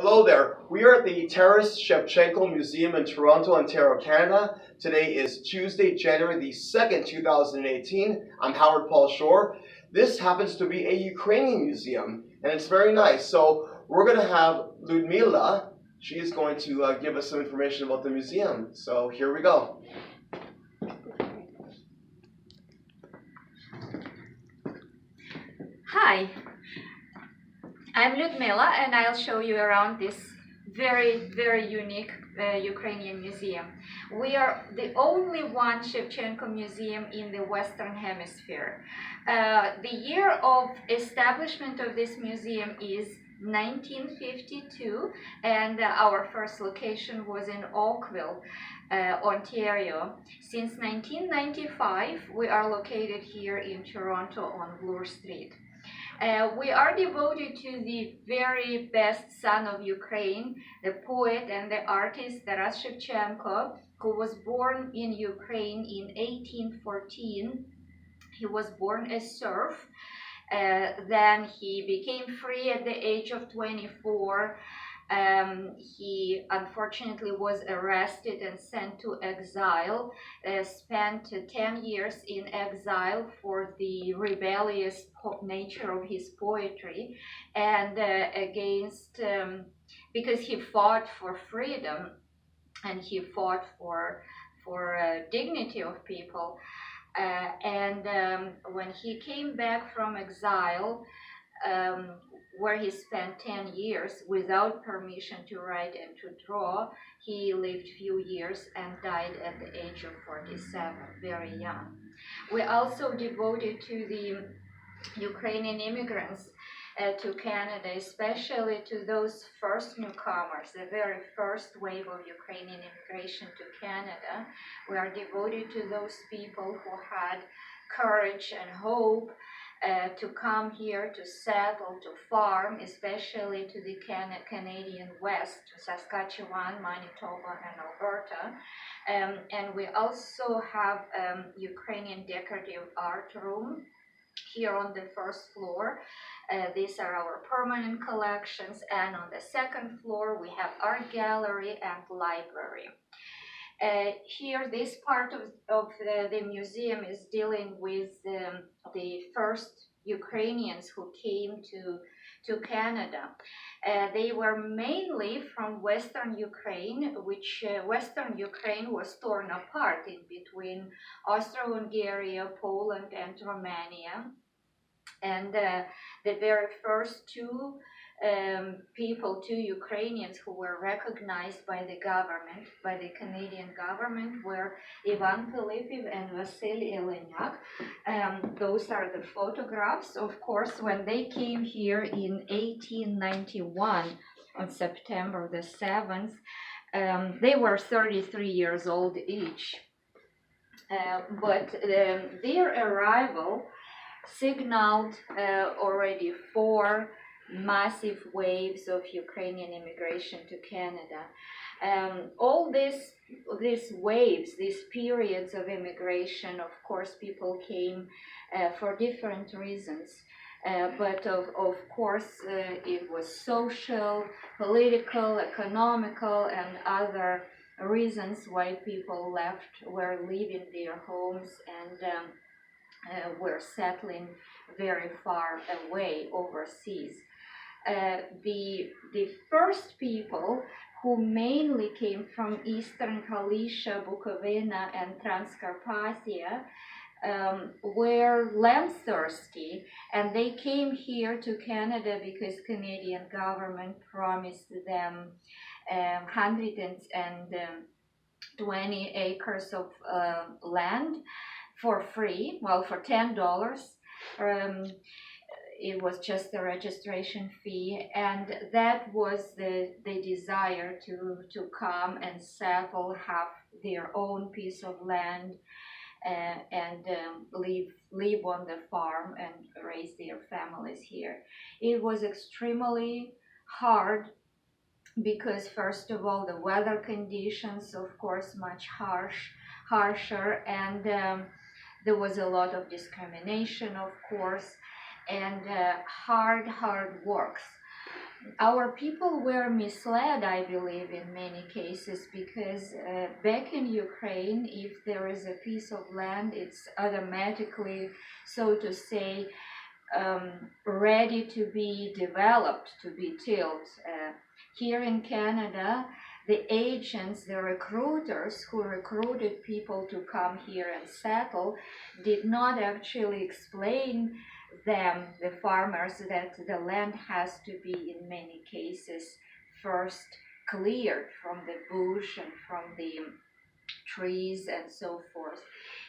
Hello there. We are at the Taras Shevchenko Museum in Toronto, Ontario, Canada. Today is Tuesday, January the 2nd, 2018. I'm Howard Paul Shore. This happens to be a Ukrainian museum, and it's very nice. So we're going to have Ludmila. She is going to give us some information about the museum. So here we go. Hi, I'm Ludmila, and I'll show you around this very unique Ukrainian museum. We are the only one Shevchenko museum in the Western Hemisphere. The year of establishment of this museum is 1952, and our first location was in Oakville, Ontario. Since 1995, we are located here in Toronto on Bloor Street. We are devoted to the very best son of Ukraine, the poet and the artist Taras Shevchenko, who was born in Ukraine in 1814. He was born a serf. Then he became free at the age of 24. He unfortunately was arrested and sent to exile, spent 10 years in exile for the rebellious nature of his poetry, and because he fought for freedom and he fought for dignity of people. When he came back from exile, where he spent 10 years without permission to write and to draw, he lived few years and died at the age of 47, very young. We also devoted to the Ukrainian immigrants to Canada, especially to those first newcomers, the very first wave of Ukrainian immigration to Canada. We are devoted to those people who had courage and hope to come here, to settle, to farm, especially to the Canadian West, to Saskatchewan, Manitoba, and Alberta. And we also have Ukrainian decorative art room here on the first floor. These are our permanent collections, and on the second floor we have art gallery and library. Here, this part of the museum is dealing with the first Ukrainians who came to Canada. They were mainly from Western Ukraine, which Western Ukraine was torn apart in between Austro-Hungary, Poland, and Romania. And the very first two Ukrainians who were recognized by the government, by the Canadian government, were Ivan Pilipiv and Vasily Eleniak. Those are the photographs. Of course, when they came here in 1891, on September the 7th, they were 33 years old each. But their arrival signaled already 4 massive waves of Ukrainian immigration to Canada. All these waves, these periods of immigration, of course, people came for different reasons. But of course, it was social, political, economical, and other reasons why people were leaving their homes and were settling very far away overseas. The first people who mainly came from Eastern Galicia, Bukovina, and Transcarpathia were land thirsty, and they came here to Canada because Canadian government promised them 120 acres of land for free, well, for $10. It was just a registration fee, and that was the desire to come and settle, have their own piece of land, and live on the farm and raise their families here. It was extremely hard because, first of all, the weather conditions, of course, much harsher, and there was a lot of discrimination, of course, and hard works. our people were misled, I believe, in many cases, because back in Ukraine, if there is a piece of land, it's automatically, so to say, ready to be developed, to be tilled. Here in Canada, the agents, the recruiters who recruited people to come here and settle, did not actually explain them, the farmers, that the land has to be, in many cases, first cleared from the bush and from the trees and so forth.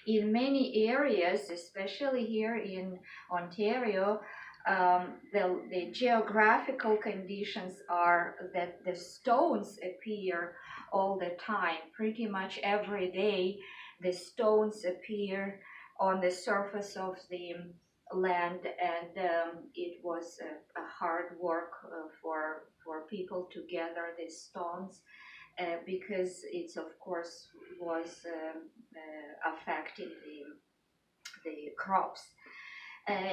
In many areas, especially here in Ontario, the geographical conditions are that the stones appear all the time. Pretty much every day, the stones appear on the surface of the land, and it was a hard work for people to gather these stones. Because it's, of course, was affecting the crops.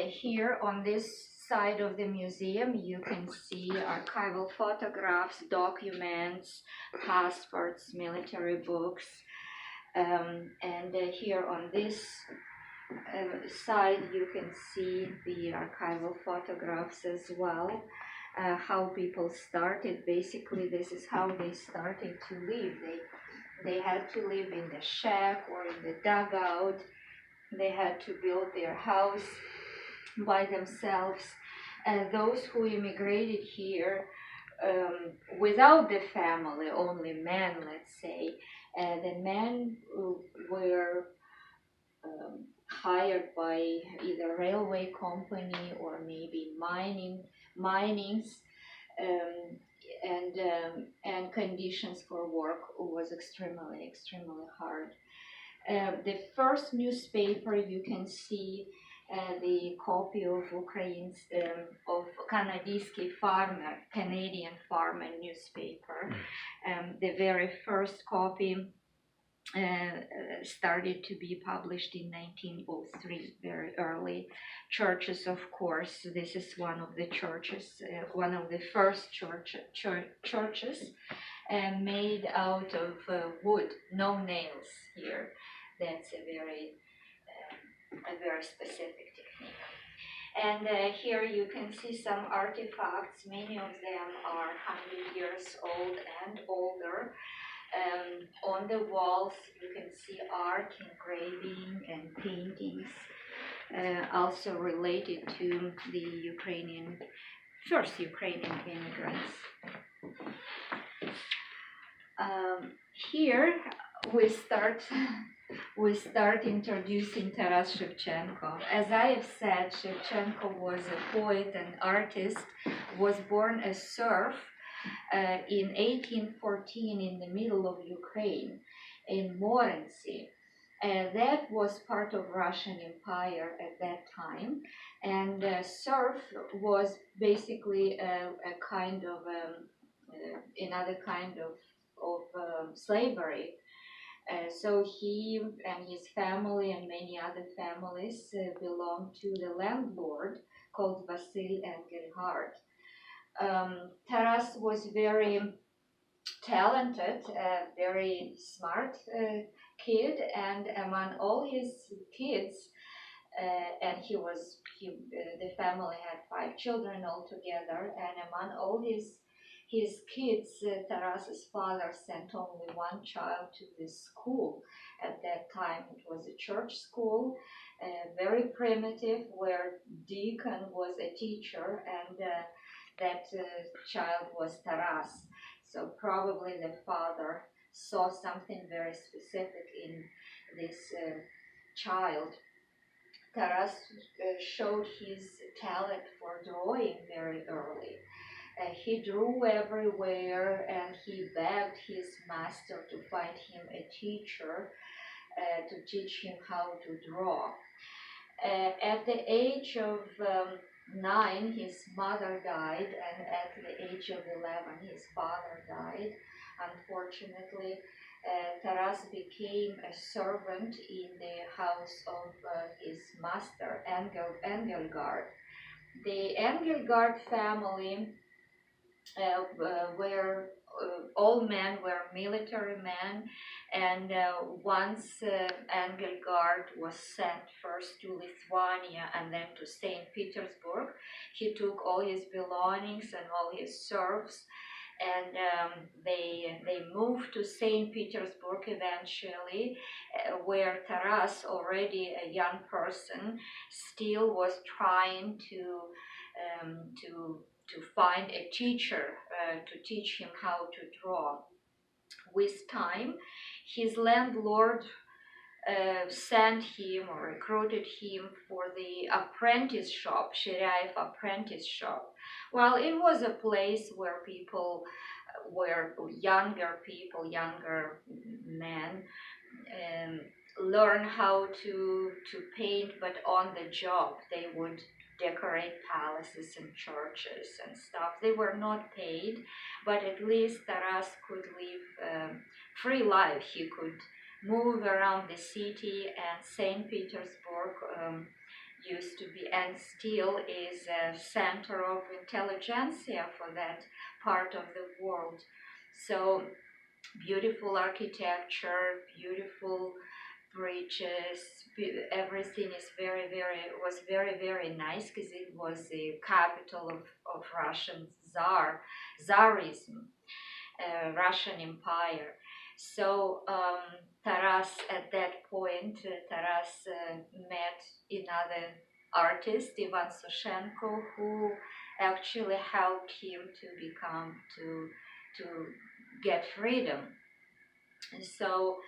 Here on this side of the museum, you can see archival photographs, documents, passports, military books, and here on this side you can see the archival photographs as well. How people started. Basically, this is how they started to live. They had to live in the shack or in the dugout. They had to build their house by themselves. Those who immigrated here without the family, only men, let's say, the men were hired by either railway company or maybe minings, and conditions for work was extremely hard. The first newspaper, you can see the copy of Ukraine's of Canadian farmer newspaper. The very first copy started to be published in 1903, very early. Churches, of course, this is one of the churches, one of the first churches made out of wood, no nails here. That's a very specific technique. And here you can see some artifacts. Many of them are 100 years old and older. On the walls you can see art, engraving and paintings, also related to the first Ukrainian immigrants. Here we start introducing Taras Shevchenko. As I have said, Shevchenko was a poet and artist, was born a serf in 1814 in the middle of Ukraine, in Morency. That was part of Russian Empire at that time, and serf was basically a kind of another kind of slavery. So he and his family and many other families belonged to the landlord called Vasil Engelhard. Taras was very talented, very smart kid, and among all his kids, and the family had 5 children altogether, and among all his kids, Taras's father sent only one child to this school. At that time, it was a church school, very primitive, where deacon was a teacher, and that child was Taras. So probably the father saw something very specific in this child. Taras showed his talent for drawing very early. He drew everywhere, and he begged his master to find him a teacher to teach him how to draw. At the age of 9, his mother died, and at the age of 11, his father died. Unfortunately, Taras became a servant in the house of his master, Engelgard. The Engelgard family where all men were military men, and once Engelgard was sent first to Lithuania and then to St. Petersburg, he took all his belongings and all his serfs, and they moved to St. Petersburg eventually, where Taras, already a young person, still was trying to find a teacher to teach him how to draw. With time, his landlord sent him or recruited him for the apprentice shop, Sheriff apprentice shop. Well, it was a place where people where younger people, younger men, learn how to paint, but on the job. They would decorate palaces and churches and stuff. They were not paid, but at least Taras could live free life. He could move around the city, and St. Petersburg used to be and still is a center of intelligentsia for that part of the world. So beautiful architecture, beautiful bridges, everything is was very nice, because it was the capital of Russian Tsarism, Russian Empire. So Taras, at that point, Taras met another artist, Ivan Sushenko, who actually helped him to get freedom. And so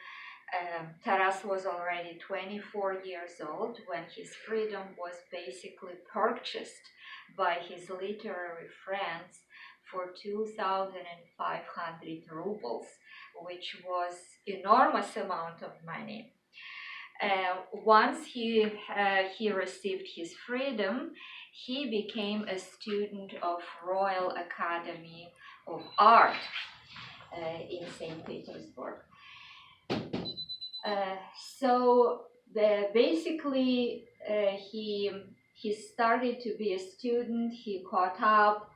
Taras was already 24 years old when his freedom was basically purchased by his literary friends for 2,500 rubles, which was enormous amount of money. Once he received his freedom, he became a student of Royal Academy of Art in St. Petersburg. So basically, he started to be a student. He caught up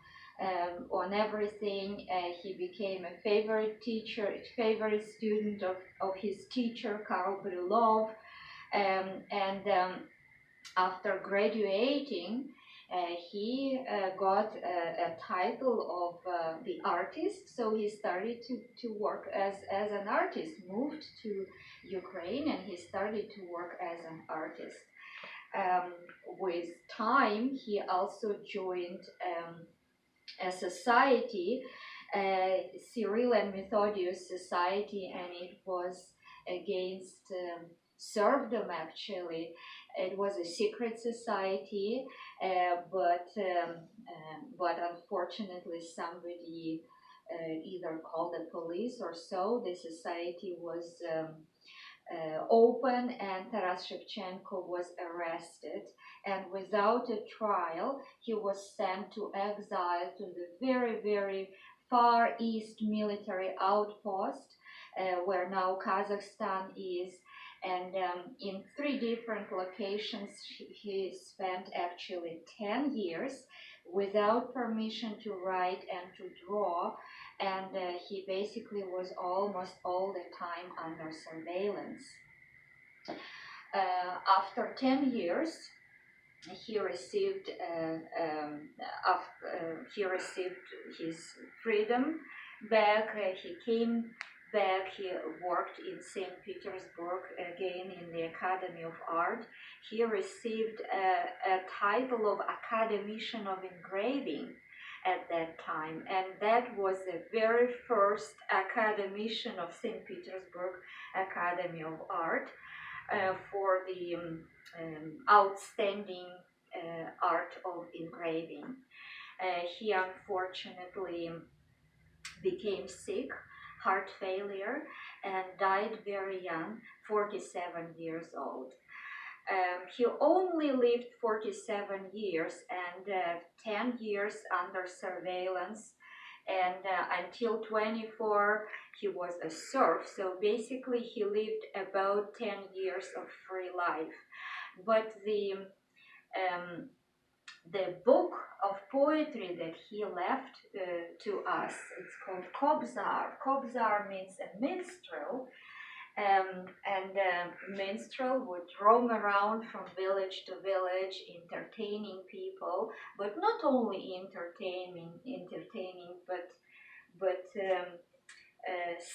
on everything. He became a favorite student of his teacher, Karl Brylov. After graduating, he got a title of the artist, so he started to work as an artist, moved to Ukraine, and he started to work as an artist. With time, he also joined a society, Cyril and Methodius Society, and it was against serfdom, actually. It was a secret society, but unfortunately somebody either called the police or so. The society was open, and Taras Shevchenko was arrested, and without a trial he was sent to exile to the very far east military outpost, where now Kazakhstan is. And in 3 different locations he spent actually 10 years without permission to write and to draw, and he basically was almost all the time under surveillance. After 10 years, he received his freedom back. He came back. He worked in St. Petersburg again in the Academy of Art. He received a title of Academician of Engraving at that time, and that was the very first Academician of St. Petersburg Academy of Art for the outstanding art of engraving. He unfortunately became sick, heart failure, and died very young, 47 years old. He only lived 47 years and 10 years under surveillance, and until 24 he was a serf. So basically he lived about 10 years of free life. But the the book of poetry that he left to us. It's called Kobzar. Kobzar means a minstrel, and minstrel would roam around from village to village, entertaining people, but not only entertaining, but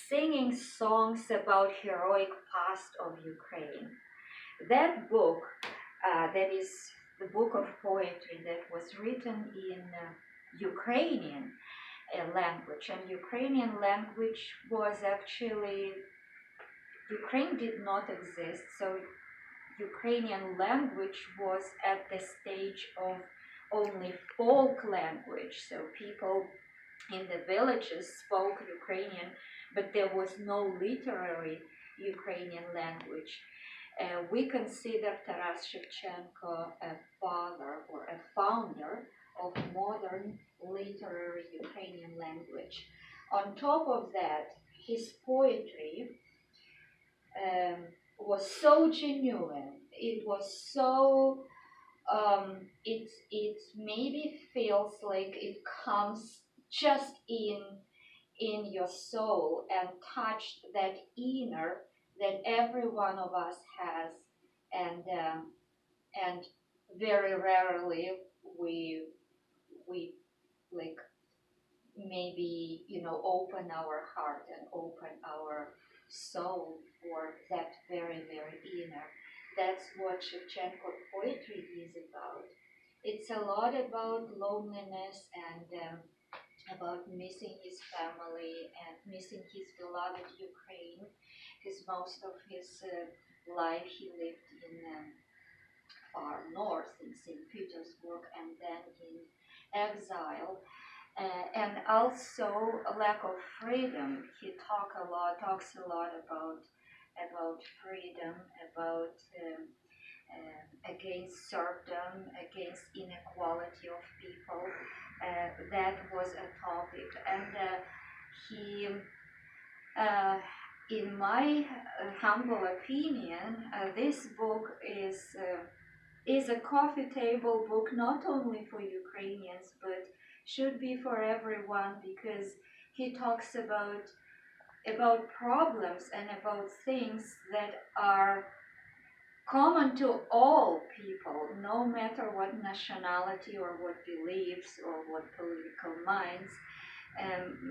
singing songs about heroic past of Ukraine. That book, that is the book of poetry that was written in Ukrainian language, and Ukrainian language was actually, Ukraine did not exist, so Ukrainian language was at the stage of only folk language, so people in the villages spoke Ukrainian, but there was no literary Ukrainian language. We consider Taras Shevchenko a father or a founder of modern literary Ukrainian language. On top of that, his poetry was so genuine. It was so it maybe feels like it comes just in your soul and touched that inner that every one of us has, and very rarely we like maybe open our heart and open our soul for that very inner. That's what Shevchenko poetry is about. It's a lot about loneliness and about missing his family and missing his beloved Ukraine, because most of his life he lived in far north in St. Petersburg and then in exile. And also a lack of freedom. He talks a lot about freedom, about against serfdom, against inequality of people. That was a topic, and he, in my humble opinion, this book is a coffee table book, not only for Ukrainians, but should be for everyone, because he talks about problems and about things that are common to all people, no matter what nationality or what beliefs or what political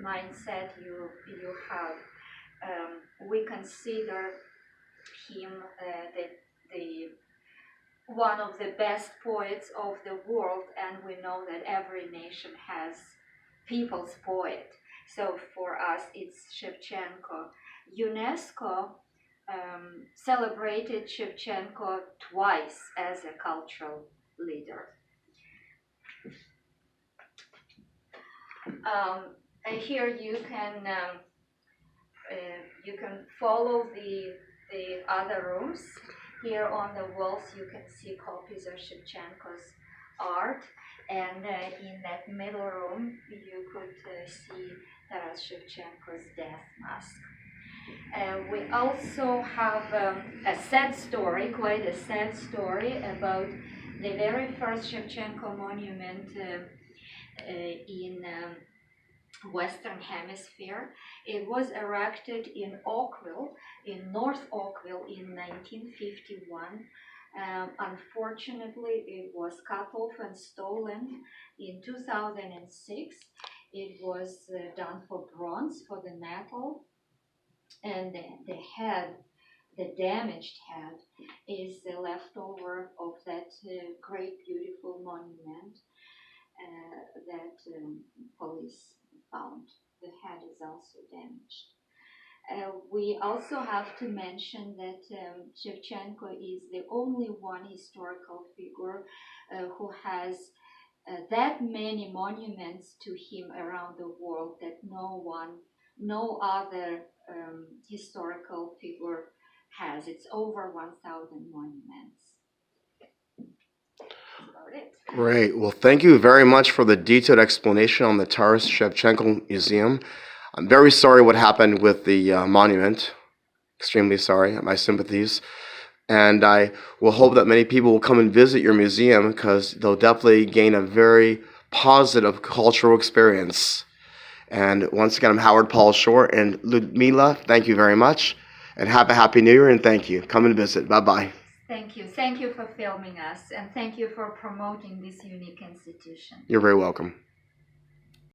mindset you have. We consider him the one of the best poets of the world, and we know that every nation has people's poet. So for us, it's Shevchenko. UNESCO celebrated Shevchenko twice as a cultural leader. Here you can follow the other rooms. Here on the walls you can see copies of Shevchenko's art, and in that middle room you could see Taras Shevchenko's death mask. We also have a sad story, quite a sad story, about the very first Shevchenko monument in Western Hemisphere. It was erected in Oakville, in North Oakville, in 1951. Unfortunately, it was cut off and stolen in 2006. It was done for bronze, for the metal, and the head, the damaged head, is the leftover of that great, beautiful monument that police found. The head is also damaged. We also have to mention that Shevchenko is the only one historical figure who has that many monuments to him around the world that no other historical figure has. It's over 1,000 monuments. Great. Well, thank you very much for the detailed explanation on the Taras Shevchenko Museum. I'm very sorry what happened with the monument. Extremely sorry. My sympathies. And I will hope that many people will come and visit your museum because they'll definitely gain a very positive cultural experience. And once again, I'm Howard Paul Shore and Ludmila. Thank you very much, and have a happy New Year. And thank you. Come and visit. Bye bye. Thank you. Thank you for filming us, and thank you for promoting this unique institution. You're very welcome.